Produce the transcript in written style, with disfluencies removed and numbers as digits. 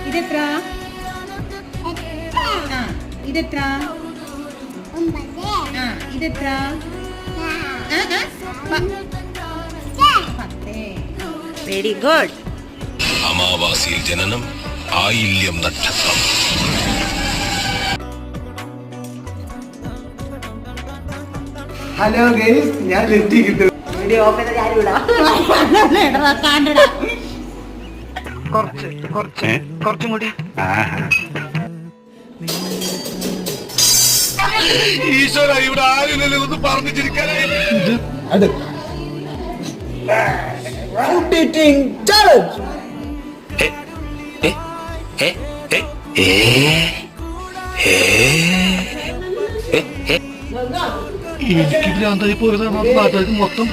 ഇതെത്ര? ഇതെത്ര? ഇതെത്ര? 10. Very good. അമാവാസിയിൽ ജനനം, ആയില്യം നക്ഷത്രം. ഹലോ ഗൈസ്, ഞാൻ ലെറ്റി കിട്ടും. വീഡിയോ ഓഫ് ചെയ്ത ഞാനിവിടാ. കുറച്ചും കൂടി. ഈശ്വര, ഇവിടെ ആരില്ലല്ലോ ഒന്ന് പറഞ്ഞു ചിരിക്കാനായി. എനിക്ക് ഭ്രാന്തായി പോയതാണ് നാട്ടുകാർക്ക് മൊത്തം.